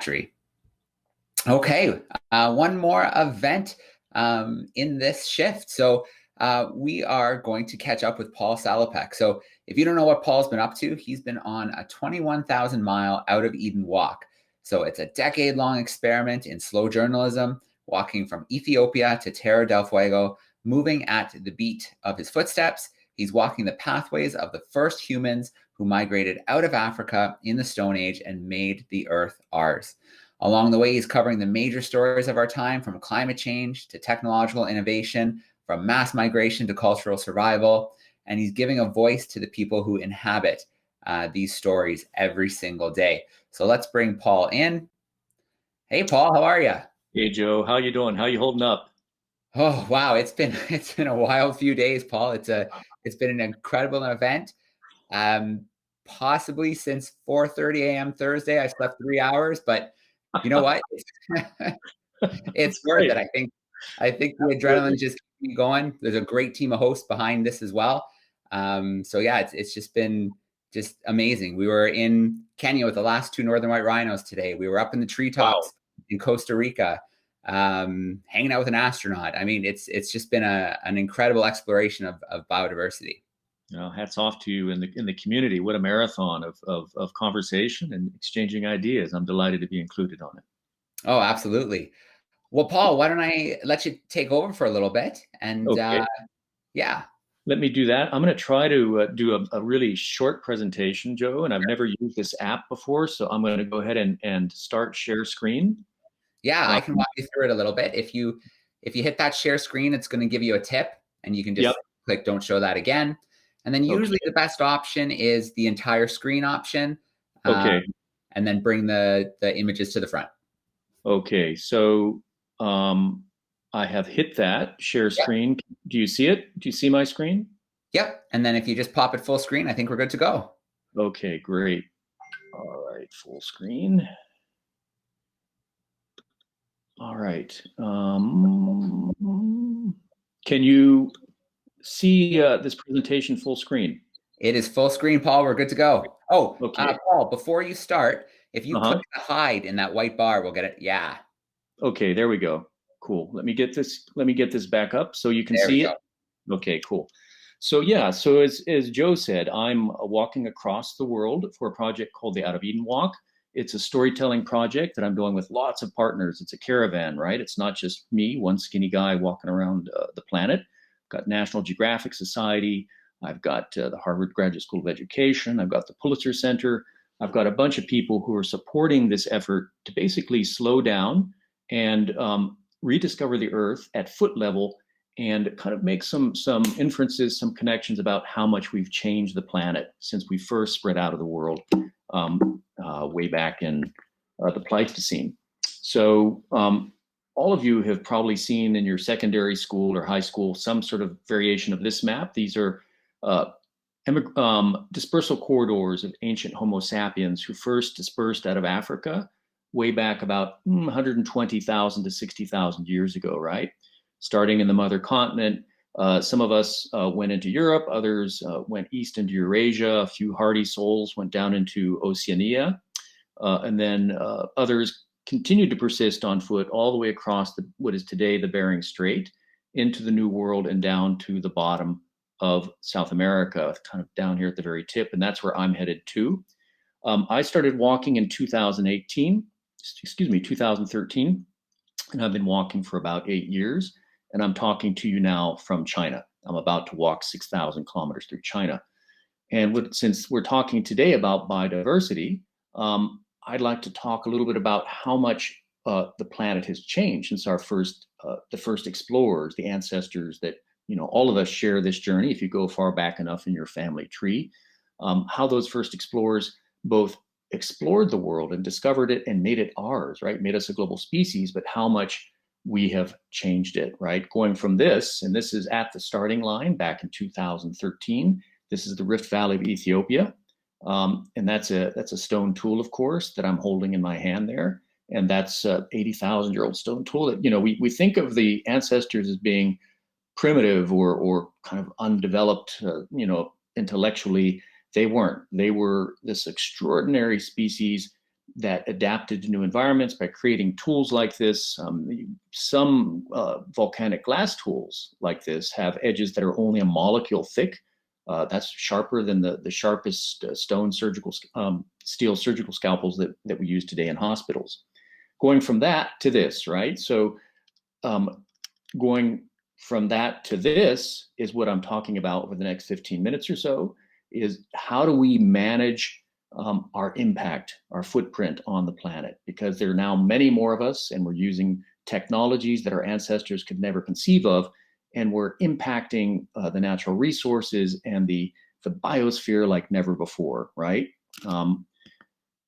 tree. Okay, one more event in this shift. So we are going to catch up with Paul Salopek. So if you don't know what Paul's been up to, he's been on a 21,000 mile Out of Eden walk. So it's a decade-long experiment in slow journalism, walking from Ethiopia to Terra del Fuego, moving at the beat of his footsteps. He's walking the pathways of the first humans who migrated out of Africa in the Stone Age and made the Earth ours. Along the way, he's covering the major stories of our time, from climate change to technological innovation, from mass migration to cultural survival. And he's giving a voice to the people who inhabit these stories every single day. So let's bring Paul in. Hey, Paul, how are you? Hey Joe, how you doing? How you holding up? Oh, wow, it's been a wild few days, Paul. It's been an incredible event. Um, Possibly since 4:30 a.m. Thursday, I slept 3 hours, but you know what? It's worth Great. it. I think the adrenaline just keeps me going. There's a great team of hosts behind this as well. So yeah, it's just been just amazing. We were in Kenya with the last two northern white rhinos today. We were up in the Wow. treetops in Costa Rica, hanging out with an astronaut. I mean, it's just been an incredible exploration of biodiversity. Hats off to you in the community. What a marathon of conversation and exchanging ideas. I'm delighted to be included on it. Oh, absolutely. Well, Paul, why don't I let you take over for a little bit? And Okay, yeah, let me do that. I'm going to try to do a really short presentation, Joe, and I've never used this app before, so I'm going to go ahead and start share screen. yeah, I can Um, walk you through it a little bit. If you hit that share screen, it's going to give you a tip, and you can yep. just click "Don't show that again." And then usually Okay. the best option is the entire screen option, uh, Okay. and then bring the images to the front. Okay. So I have hit that share Yep, screen. Do you see it? Do you see my screen? yep. And then if you just pop it full screen, I think we're good to go. Okay, great. All right, full screen. All right. Can you see this presentation full screen? It is full screen, Paul. We're good to go. Oh, Okay. Paul, before you start, if you click Uh-huh. the hide in that white bar, we'll get it. Yeah, Okay, there we go. Cool. Let me get this back up so you can there we see go. it. Okay, cool. So yeah, so as Joe said, I'm walking across the world for a project called the Out of Eden Walk. It's a storytelling project that I'm doing with lots of partners. It's a caravan, right? It's not just me, one skinny guy walking around the planet. I've got National Geographic Society. I've got the Harvard Graduate School of Education. I've got the Pulitzer Center. I've got a bunch of people who are supporting this effort to basically slow down and rediscover the Earth at foot level and kind of make some inferences, some connections about how much we've changed the planet since we first spread out of the world way back in the Pleistocene. So all of you have probably seen in your secondary school or high school some sort of variation of this map. These are dispersal corridors of ancient Homo sapiens who first dispersed out of Africa way back about 120,000 to 60,000 years ago, right? Starting in the mother continent. Some of us went into Europe, others went east into Eurasia, a few hardy souls went down into Oceania, and then others continued to persist on foot all the way across what is today the Bering Strait into the New World and down to the bottom of South America, kind of down here at the very tip, and that's where I'm headed to. I started walking in 2013, and I've been walking for about 8 years. And I'm talking to you now from China. I'm about to walk 6,000 kilometers through China. And since we're talking today about biodiversity, I'd like to talk a little bit about how much the planet has changed since the first explorers, the ancestors that all of us share this journey. If you go far back enough in your family tree, how those first explorers both explored the world and discovered it and made it ours, right? Made us a global species, but how much we have changed it, right? Going from this, and this is at the starting line back in 2013. This is the Rift Valley of Ethiopia. And that's a stone tool, of course, that I'm holding in my hand there. And that's 80,000-year-old stone tool that, we think of the ancestors as being primitive or kind of undeveloped, intellectually. They weren't. They were this extraordinary species that adapted to new environments by creating tools like this. Some volcanic glass tools like this have edges that are only a molecule thick. That's sharper than the sharpest steel surgical scalpels that we use today in hospitals. Going from that to this, right? So going from that to this is what I'm talking about over the next 15 minutes or so, is how do we manage our impact, our footprint on the planet? Because there are now many more of us, and we're using technologies that our ancestors could never conceive of, and we're impacting the natural resources and the biosphere like never before, right?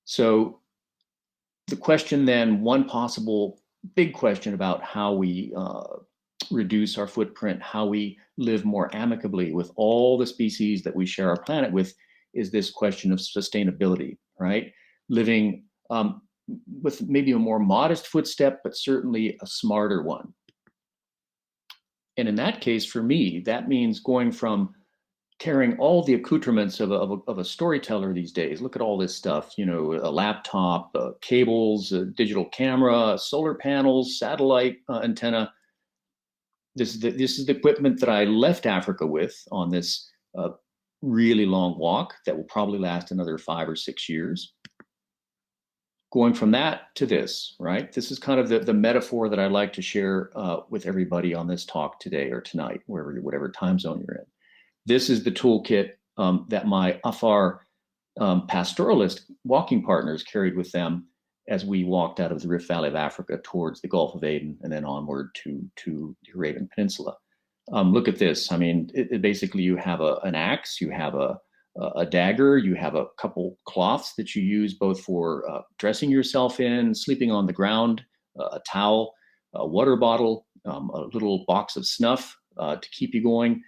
So the question then, one possible big question about how we reduce our footprint, how we live more amicably with all the species that we share our planet with, is this question of sustainability, right? Living with maybe a more modest footstep, but certainly a smarter one. And in that case, for me, that means going from carrying all the accoutrements of a storyteller these days. Look at all this stuff, you know, a laptop, cables, a digital camera, solar panels, satellite antenna. This is the equipment that I left Africa with on this really long walk that will probably last another 5 or 6 years. Going from that to this, right? This is kind of the metaphor that I'd like to share with everybody on this talk today or tonight, whatever time zone you're in. This is the toolkit that my Afar pastoralist walking partners carried with them as we walked out of the Rift Valley of Africa towards the Gulf of Aden and then onward to the Arabian Peninsula. Look at this. I mean, basically you have an axe, you have a dagger, you have a couple cloths that you use both for dressing yourself in, sleeping on the ground, a towel, a water bottle, a little box of snuff to keep you going.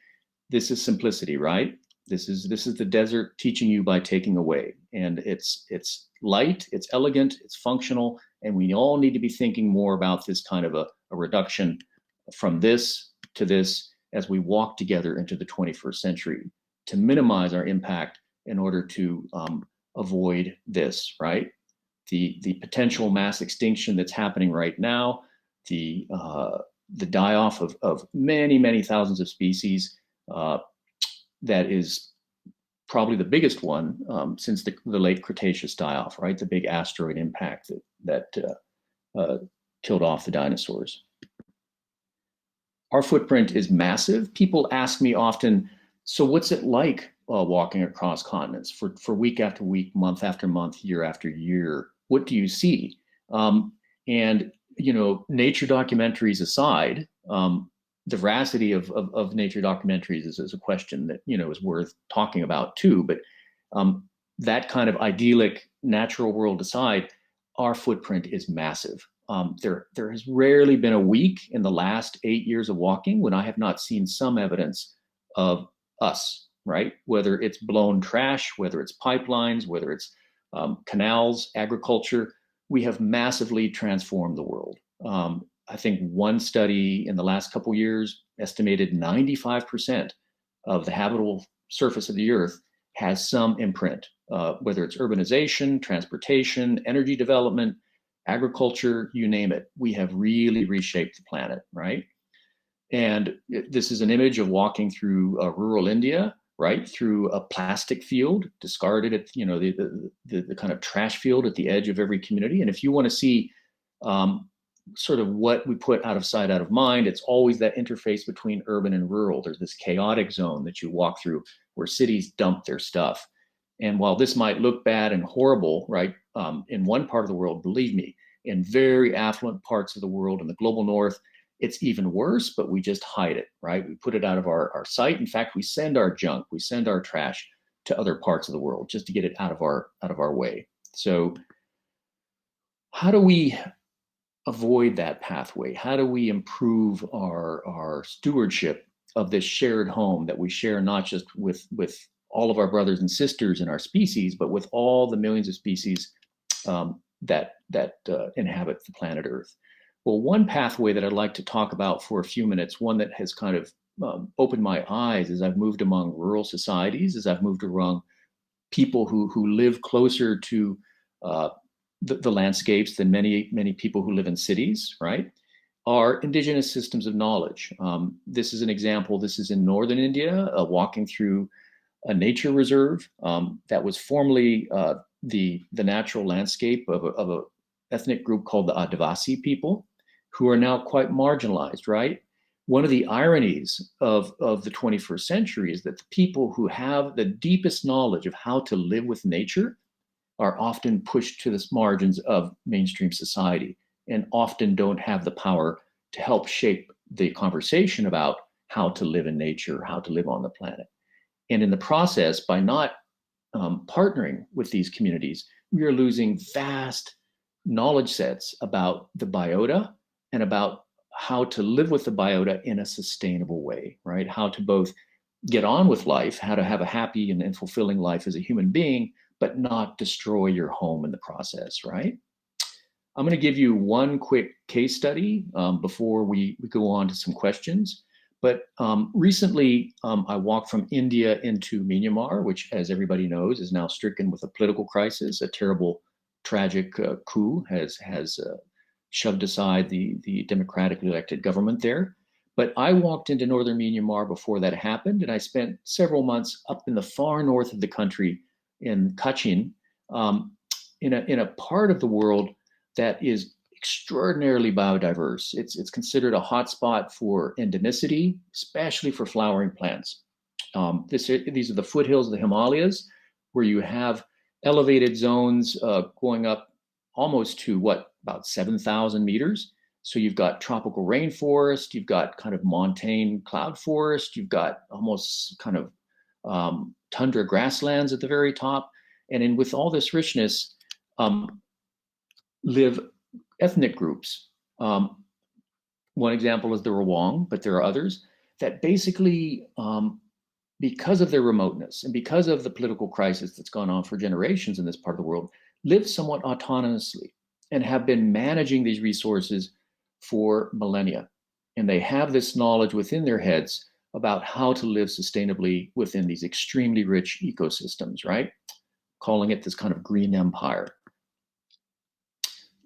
This is simplicity, right? This is the desert teaching you by taking away. And it's light, it's elegant, it's functional, and we all need to be thinking more about this kind of a reduction from this to this as we walk together into the 21st century to minimize our impact in order to avoid this, right? The potential mass extinction that's happening right now, the die-off of many, many thousands of species, that is probably the biggest one since the late Cretaceous die-off, right? The big asteroid impact that killed off the dinosaurs. Our footprint is massive. People ask me often, so what's it like walking across continents for week after week, month after month, year after year? What do you see? And, you know, nature documentaries aside, the veracity of nature documentaries is a question that, you know, is worth talking about too. But that kind of idyllic natural world aside, our footprint is massive. There has rarely been a week in the last 8 years of walking when I have not seen some evidence of us, right? Whether it's blown trash, whether it's pipelines, whether it's canals, agriculture, we have massively transformed the world. I think one study in the last couple of years estimated 95% of the habitable surface of the earth has some imprint, whether it's urbanization, transportation, energy development, agriculture, you name it. We have really reshaped the planet, right? And this is an image of walking through rural India, right? Through a plastic field, discarded at, you know, the kind of trash field at the edge of every community. And if you want to see sort of what we put out of sight, out of mind, it's always that interface between urban and rural. There's this chaotic zone that you walk through where cities dump their stuff. And while this might look bad and horrible, right, in one part of the world, believe me, in very affluent parts of the world, in the global north, it's even worse, but we just hide it, right? We put it out of our sight. In fact, we send our junk, we send our trash to other parts of the world just to get it out of our way. So how do we avoid that pathway? How do we improve our stewardship of this shared home that we share not just with all of our brothers and sisters in our species, but with all the millions of species that inhabit the planet Earth? Well, one pathway that I'd like to talk about for a few minutes, one that has kind of opened my eyes as I've moved among rural societies, as I've moved around people who live closer to the landscapes than many people who live in cities, right? Are indigenous systems of knowledge. This is an example. This is in northern India, walking through a nature reserve that was formerly the natural landscape of a ethnic group called the Adivasi people, who are now quite marginalized, right? One of the ironies of the 21st century is that the people who have the deepest knowledge of how to live with nature are often pushed to the margins of mainstream society and often don't have the power to help shape the conversation about how to live in nature, how to live on the planet. And in the process, by not partnering with these communities, we are losing vast knowledge sets about the biota and about how to live with the biota in a sustainable way, right? How to both get on with life, how to have a happy and fulfilling life as a human being, but not destroy your home in the process, right? I'm going to give you one quick case study before we go on to some questions. But recently, I walked from India into Myanmar, which, as everybody knows, is now stricken with a political crisis. A terrible, tragic coup has shoved aside the democratically elected government there. But I walked into northern Myanmar before that happened, and I spent several months up in the far north of the country in Kachin, in a part of the world that is extraordinarily biodiverse. It's considered a hotspot for endemicity, especially for flowering plants. These are the foothills of the Himalayas, where you have elevated zones going up almost to about 7,000 meters. So you've got tropical rainforest, you've got kind of montane cloud forest, you've got almost kind of tundra grasslands at the very top. And with all this richness, live ethnic groups. One example is the Rawang, but there are others that basically, because of their remoteness and because of the political crisis that's gone on for generations in this part of the world, live somewhat autonomously and have been managing these resources for millennia. And they have this knowledge within their heads about how to live sustainably within these extremely rich ecosystems, right? Calling it this kind of green empire.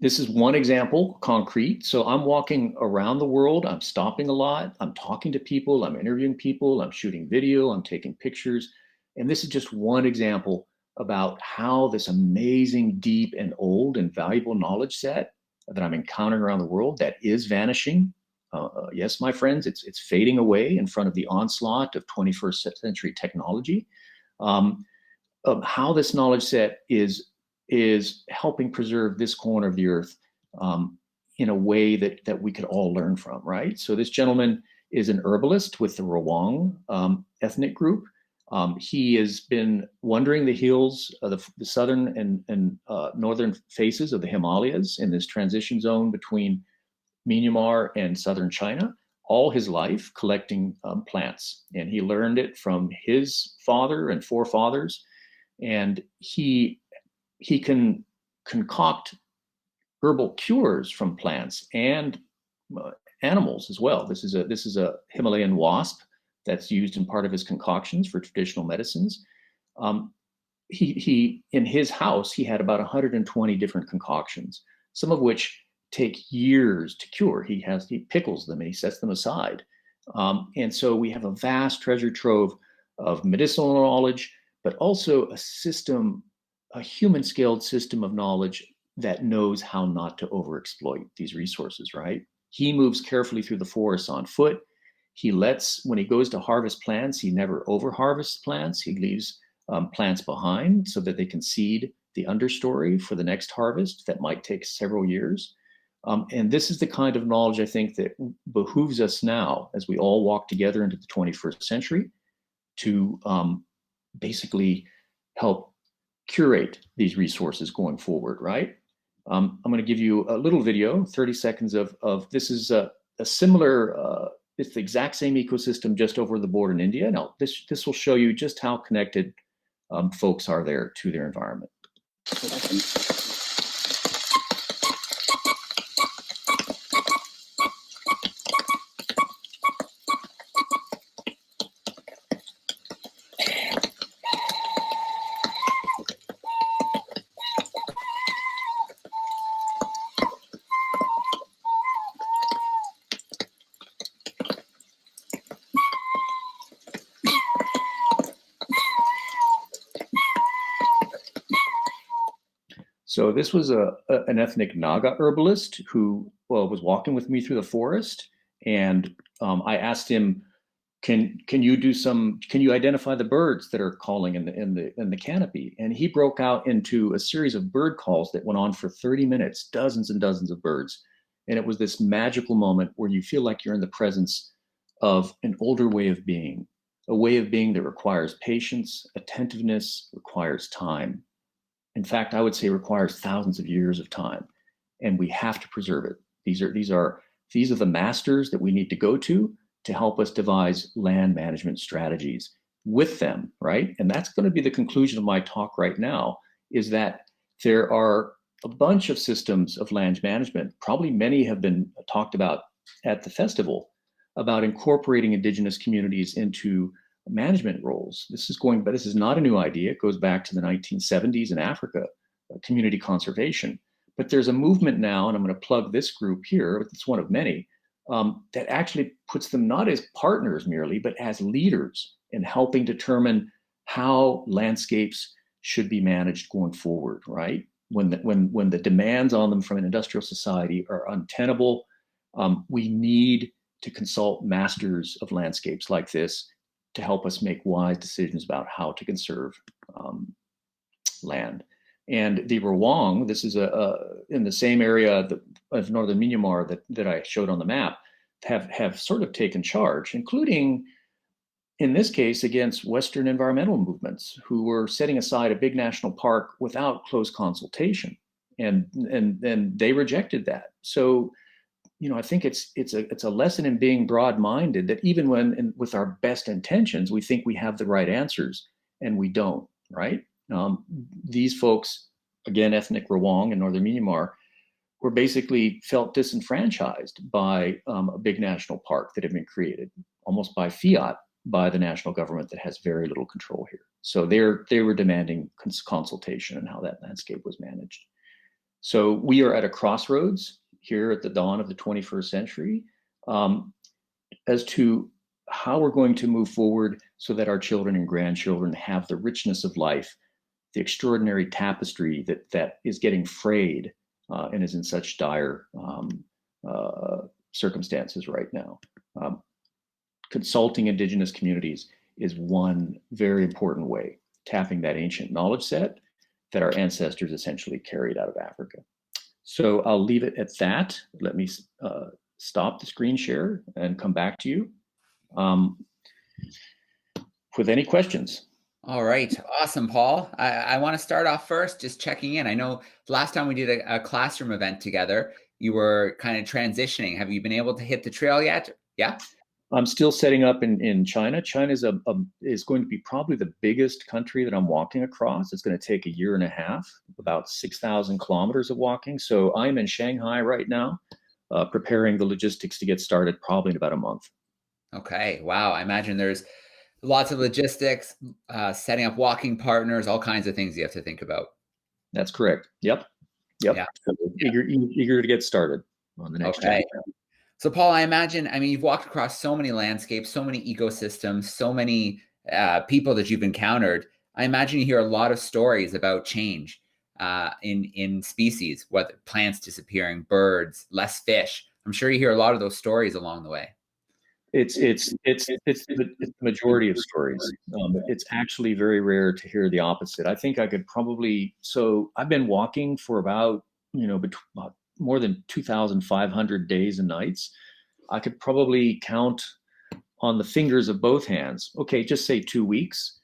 This is one example, concrete. So I'm walking around the world, I'm stopping a lot, I'm talking to people, I'm interviewing people, I'm shooting video, I'm taking pictures. And this is just one example about how this amazing, deep and old and valuable knowledge set that I'm encountering around the world that is vanishing. Yes, my friends, it's fading away in front of the onslaught of 21st century technology. Of how this knowledge set is helping preserve this corner of the earth in a way that we could all learn from, right? So this gentleman is an herbalist with the Rawang ethnic group. He has been wandering the hills, the southern and northern faces of the Himalayas in this transition zone between Myanmar and southern China all his life, collecting plants. And he learned it from his father and forefathers. And he can concoct herbal cures from plants and animals as well. This is a Himalayan wasp that's used in part of his concoctions for traditional medicines. He in his house, he had about 120 different concoctions, some of which take years to cure. He pickles them and he sets them aside. And so we have a vast treasure trove of medicinal knowledge, but also a human-scaled system of knowledge that knows how not to overexploit these resources, right? He moves carefully through the forests on foot. When he goes to harvest plants, he never over-harvests plants. He leaves plants behind so that they can seed the understory for the next harvest that might take several years. And this is the kind of knowledge I think that behooves us now as we all walk together into the 21st century to basically help curate these resources going forward, right? I'm going to give you a little video, 30 seconds of this is a similar, it's the exact same ecosystem just over the border in India. Now, this will show you just how connected folks are there to their environment. So this was an ethnic Naga herbalist who was walking with me through the forest, and I asked him, can you identify the birds that are calling in the canopy? And he broke out into a series of bird calls that went on for 30 minutes, dozens and dozens of birds. And it was this magical moment where you feel like you're in the presence of an older way of being, a way of being that requires patience, attentiveness, requires time. In fact, I would say requires thousands of years of time, and we have to preserve it. These are the masters that we need to go to help us devise land management strategies with them, right? And that's going to be the conclusion of my talk right now, is that there are a bunch of systems of land management. Probably many have been talked about at the festival, about incorporating Indigenous communities into management roles. This is not a new idea. It goes back to the 1970s in Africa, community conservation. But there's a movement now, and I'm going to plug this group here, it's one of many, that actually puts them not as partners merely, but as leaders in helping determine how landscapes should be managed going forward, right? When the demands on them from an industrial society are untenable, we need to consult masters of landscapes like this to help us make wise decisions about how to conserve land. And the Rawang, this is in the same area of northern Myanmar that I showed on the map, have sort of taken charge, including, in this case, against Western environmental movements who were setting aside a big national park without close consultation, and they rejected that. So, I think it's a lesson in being broad-minded, that even when with our best intentions, we think we have the right answers, and we don't, right? These folks, again, ethnic Rawang in northern Myanmar, were basically felt disenfranchised by a big national park that had been created almost by fiat by the national government that has very little control here. So they were demanding consultation on how that landscape was managed. So we are at a crossroads here at the dawn of the 21st century as to how we're going to move forward so that our children and grandchildren have the richness of life, the extraordinary tapestry that is getting frayed and is in such dire circumstances right now. Consulting Indigenous communities is one very important way, tapping that ancient knowledge set that our ancestors essentially carried out of Africa. So I'll leave it at that. Let me stop the screen share and come back to you with any questions. All right. Awesome, Paul. I want to start off first just checking in. I know last time we did a classroom event together, you were kind of transitioning. Have you been able to hit the trail yet? Yeah. I'm still setting up in China. China is going to be probably the biggest country that I'm walking across. It's going to take a year and a half, about 6,000 kilometers of walking. So I'm in Shanghai right now, preparing the logistics to get started probably in about a month. Okay. Wow. I imagine there's lots of logistics, setting up walking partners, all kinds of things you have to think about. That's correct. Yep. Yeah. So eager to get started on the next chapter. So Paul, I mean, you've walked across so many landscapes, so many ecosystems, so many people that you've encountered. I imagine you hear a lot of stories about change in species, whether plants disappearing, birds, less fish. I'm sure you hear a lot of those stories along the way. It's the majority of stories. It's actually very rare to hear the opposite. I think I could probably, so I've been walking for about, more than 2,500 days and nights. I could probably count on the fingers of both hands. Okay, just say 2 weeks.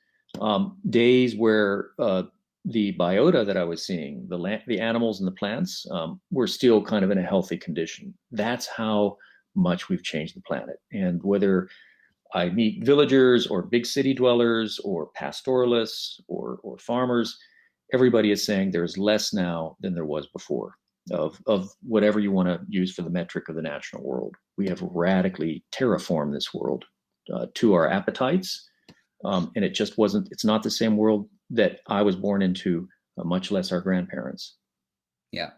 Days where the biota that I was seeing, the animals and the plants, were still kind of in a healthy condition. That's how much we've changed the planet. And whether I meet villagers or big city dwellers or pastoralists or farmers, everybody is saying there's less now than there was before of whatever you want to use for the metric of the natural world. We have radically terraformed this world to our appetites. And it's not the same world that I was born into, much less our grandparents. Yeah.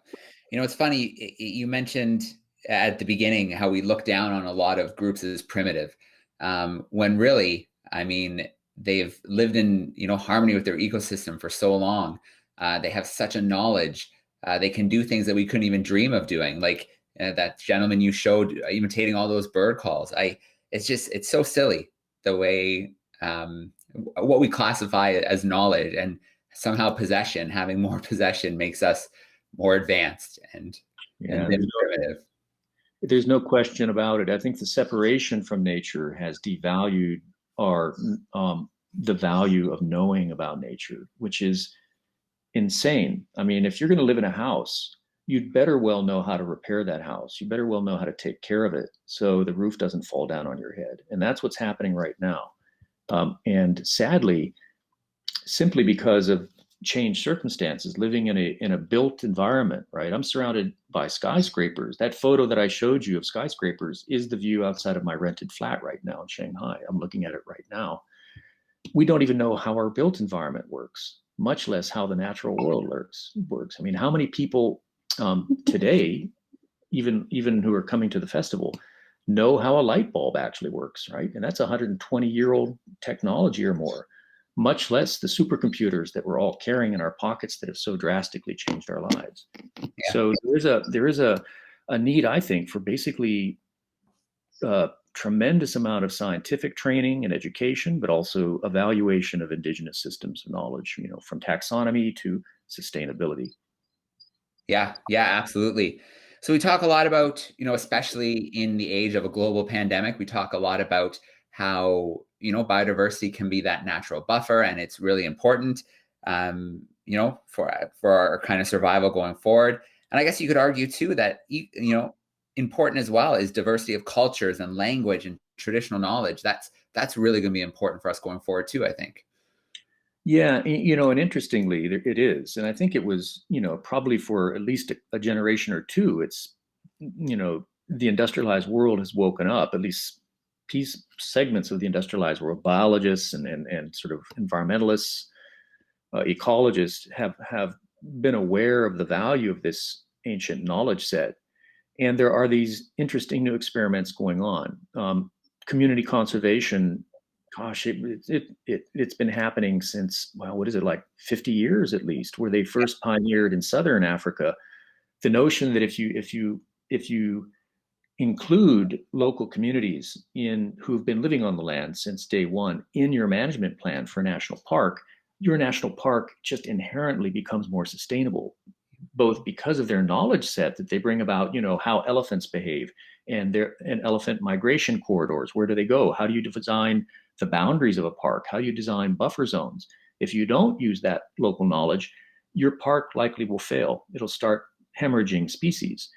It's funny, you mentioned at the beginning how we look down on a lot of groups as primitive, when really, I mean, they've lived in harmony with their ecosystem for so long. They have such a knowledge They can do things that we couldn't even dream of doing, like that gentleman you showed imitating all those bird calls. It's so silly the way what we classify as knowledge, and somehow possession, having more possession, makes us more advanced and Yeah, primitive. there's no question about it. I think the separation from nature has devalued our the value of knowing about nature, which is insane. I mean, if you're going to live in a house, you'd better well know how to repair that house. You better well know how to take care of it so the roof doesn't fall down on your head. And that's what's happening right now. And sadly, simply because of changed circumstances, living in a built environment, right? I'm surrounded by skyscrapers. That photo that I showed you of skyscrapers is the view outside of my rented flat right now in Shanghai. I'm looking at it right now. We don't even know how our built environment works, much less how the natural world works. I mean, how many people today, even who are coming to the festival, know how a light bulb actually works, right? And that's 120-year-old technology or more, much less the supercomputers that we're all carrying in our pockets that have so drastically changed our lives. Yeah. So there is a need, I think, for basically tremendous amount of scientific training and education, but also evaluation of indigenous systems of knowledge, from taxonomy to sustainability. Yeah, absolutely. So we talk a lot about, especially in the age of a global pandemic, we talk a lot about how, biodiversity can be that natural buffer, and it's really important, for our kind of survival going forward. And I guess you could argue too that, important as well is diversity of cultures and language and traditional knowledge. That's really going to be important for us going forward too, I think. Yeah, and interestingly, it is. And I think it was, probably for at least a generation or two, it's, the industrialized world has woken up, at least segments of the industrialized world, biologists and sort of environmentalists, ecologists have been aware of the value of this ancient knowledge set. And there are these interesting new experiments going on. Community conservation, gosh, it's been happening since, well, what is it, like 50 years at least, where they first pioneered in Southern Africa the notion that if you include local communities who've been living on the land since day one in your management plan for a national park, your national park just inherently becomes more sustainable, both because of their knowledge set that they bring about, how elephants behave and elephant migration corridors. Where do they go? How do you design the boundaries of a park? How do you design buffer zones? If you don't use that local knowledge, your park likely will fail. It'll start hemorrhaging species.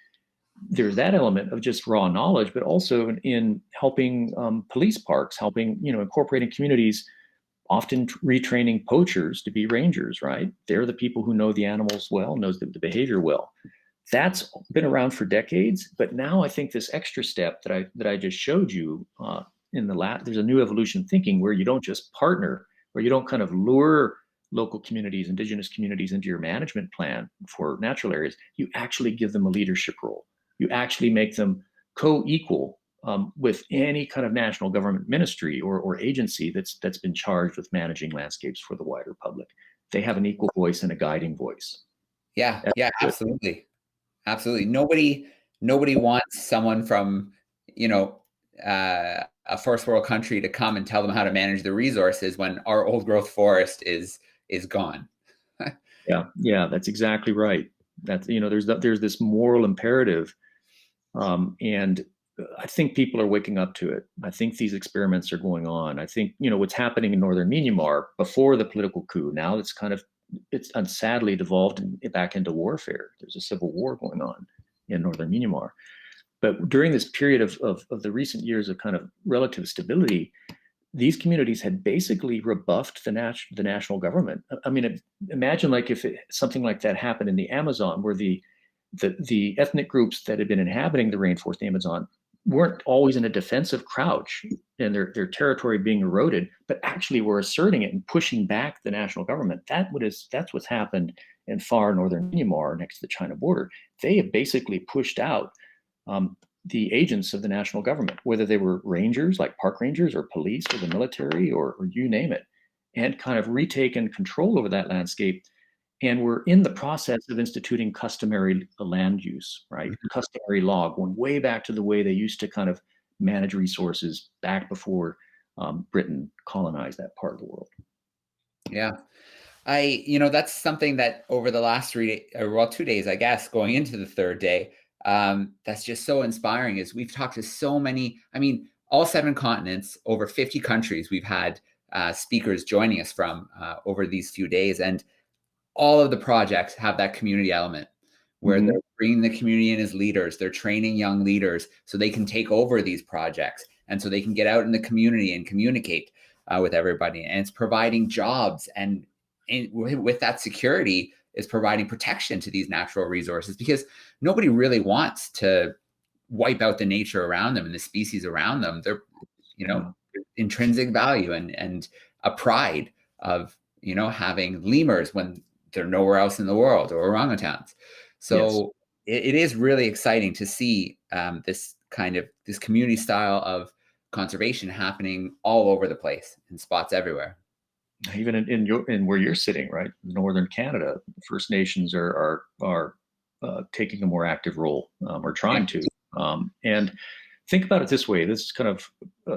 There's that element of just raw knowledge, but also in helping police parks, helping, incorporating communities, often retraining poachers to be rangers, right? They're the people who know the animals well, knows the behavior well. That's been around for decades, but now I think this extra step that I just showed you there's a new evolution thinking where you don't just partner, where you don't kind of lure local communities, indigenous communities into your management plan for natural areas. You actually give them a leadership role. You actually make them co-equal with any kind of national government ministry or agency that's been charged with managing landscapes for the wider public. They have an equal voice and a guiding voice. Yeah, absolutely. Absolutely. Nobody wants someone from, a first world country to come and tell them how to manage the resources when our old growth forest is gone. Yeah, that's exactly right. That's, there's this moral imperative. And I think people are waking up to it. I think these experiments are going on. I think, what's happening in northern Myanmar before the political coup, now it's sadly devolved back into warfare. There's a civil war going on in northern Myanmar. But during this period of the recent years of kind of relative stability, these communities had basically rebuffed the national government. I mean, imagine like if something like that happened in the Amazon, where the ethnic groups that had been inhabiting the rainforest, the Amazon, weren't always in a defensive crouch and their territory being eroded, but actually were asserting it and pushing back the national government. That's what's happened in far northern Myanmar next to the China border. They have basically pushed out the agents of the national government, whether they were rangers like park rangers or police or the military or you name it, and kind of retaken control over that landscape And we're in the process of instituting customary land use, right? Customary law, going way back to the way they used to kind of manage resources back before Britain colonized that part of the world. Yeah. That's something that over the last 2 days, I guess, going into the third day, that's just so inspiring is we've talked to so many, all 7 continents, over 50 countries we've had speakers joining us from over these few days. And all of the projects have that community element where they're bringing the community in as leaders. They're training young leaders so they can take over these projects and so they can get out in the community and communicate with everybody. And it's providing jobs, and with that security is providing protection to these natural resources, because nobody really wants to wipe out the nature around them and the species around them. They're, intrinsic value and a pride of, having lemurs when they're nowhere else in the world, or orangutans. So it is really exciting to see this community style of conservation happening all over the place in spots everywhere. Even in where you're sitting, right, northern Canada, First Nations are taking a more active role, or trying to. And think about it this way: this is kind of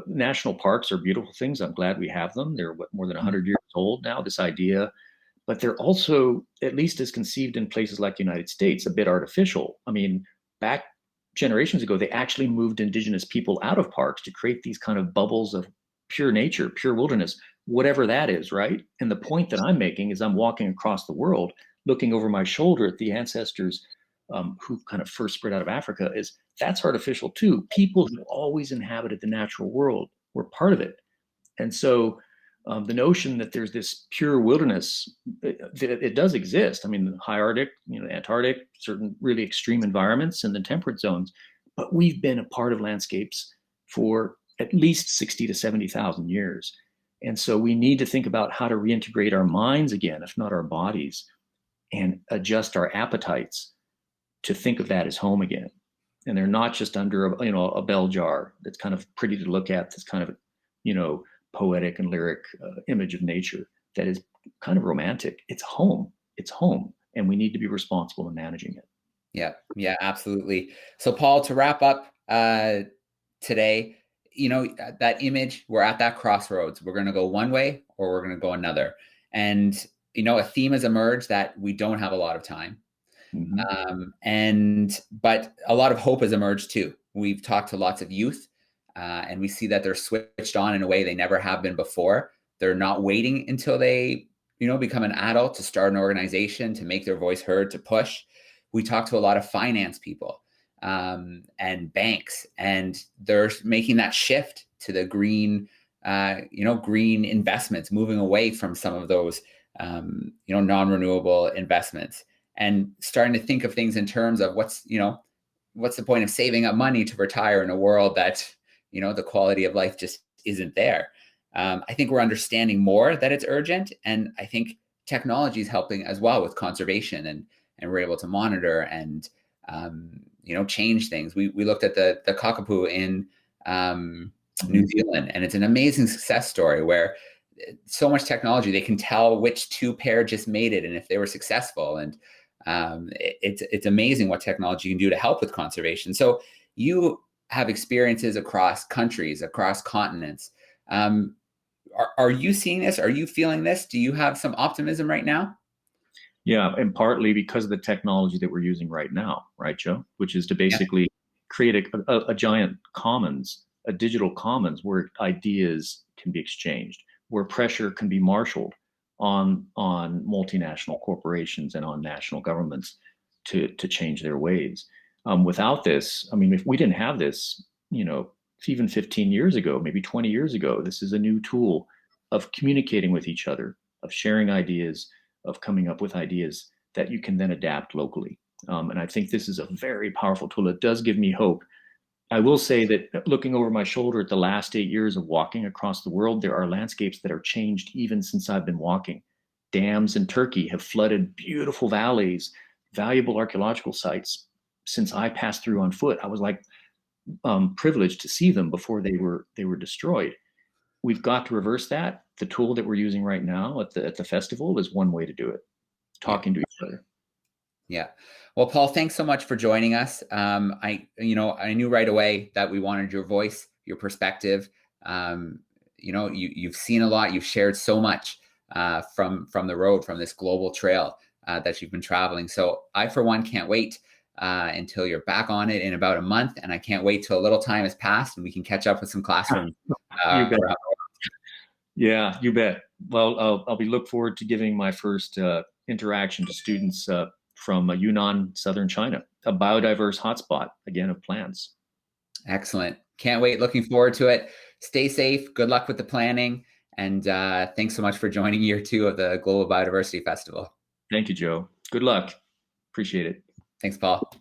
national parks are beautiful things. I'm glad we have them. They're more than 100 years old now. This idea. But they're also, at least as conceived in places like the United States, a bit artificial. Back generations ago, they actually moved Indigenous people out of parks to create these kind of bubbles of pure nature, pure wilderness, whatever that is, right? And the point that I'm making is I'm walking across the world, looking over my shoulder at the ancestors who kind of first spread out of Africa, is that's artificial too. People who always inhabited the natural world were part of it. And so the notion that there's this pure wilderness, it does exist. The high Arctic, the Antarctic, certain really extreme environments, and the temperate zones. But we've been a part of landscapes for at least 60 to 70,000 years. And so we need to think about how to reintegrate our minds again, if not our bodies, and adjust our appetites to think of that as home again. And they're not just under a bell jar that's kind of pretty to look at, this kind of, poetic and lyric image of nature that is kind of romantic. It's home. And we need to be responsible in managing it. Yeah, absolutely. So Paul, to wrap up today, that image, we're at that crossroads. We're going to go one way or we're going to go another. And, a theme has emerged that we don't have a lot of time. But a lot of hope has emerged too. We've talked to lots of youth. And we see that they're switched on in a way they never have been before. They're not waiting until they, become an adult to start an organization, to make their voice heard, to push. We talk to a lot of finance people and banks, and they're making that shift to the green, green investments, moving away from some of those, non-renewable investments, and starting to think of things in terms of what's the point of saving up money to retire in a world that, the quality of life just isn't there. I think we're understanding more that it's urgent. And I think technology is helping as well with conservation, and we're able to monitor and, change things. We looked at the cockapoo in New Zealand, and it's an amazing success story where so much technology, they can tell which 2 pair just mated and if they were successful. And it's amazing what technology can do to help with conservation. So you have experiences across countries, across continents. Are you seeing this? Are you feeling this? Do you have some optimism right now? Yeah, and partly because of the technology that we're using right now, right, Joe? Which is to basically create a giant commons, a digital commons where ideas can be exchanged, where pressure can be marshaled on multinational corporations and on national governments to change their ways. Without this, if we didn't have this, even 15 years ago, maybe 20 years ago, this is a new tool of communicating with each other, of sharing ideas, of coming up with ideas that you can then adapt locally. And I think this is a very powerful tool. It does give me hope. I will say that looking over my shoulder at the last 8 years of walking across the world, there are landscapes that are changed even since I've been walking. Dams in Turkey have flooded beautiful valleys, valuable archaeological sites. Since I passed through on foot, I was like privileged to see them before they were destroyed. We've got to reverse that. The tool that we're using right now at the festival is one way to do it. talking to each other. Yeah. Well, Paul, thanks so much for joining us. I knew right away that we wanted your voice, your perspective. You've seen a lot. You've shared so much from the road, from this global trail that you've been traveling. So I, for one, can't wait until you're back on it in about a month, and I can't wait till a little time has passed and we can catch up with some classrooms. You bet. Yeah, you bet. Well, I'll be look forward to giving my first interaction to students from Yunnan, southern China, a biodiverse hotspot, again, of plants. Excellent. Can't wait. Looking forward to it. Stay safe. Good luck with the planning. And thanks so much for joining year 2 of the Global Biodiversity Festival. Thank you, Joe. Good luck. Appreciate it. Thanks, Paul.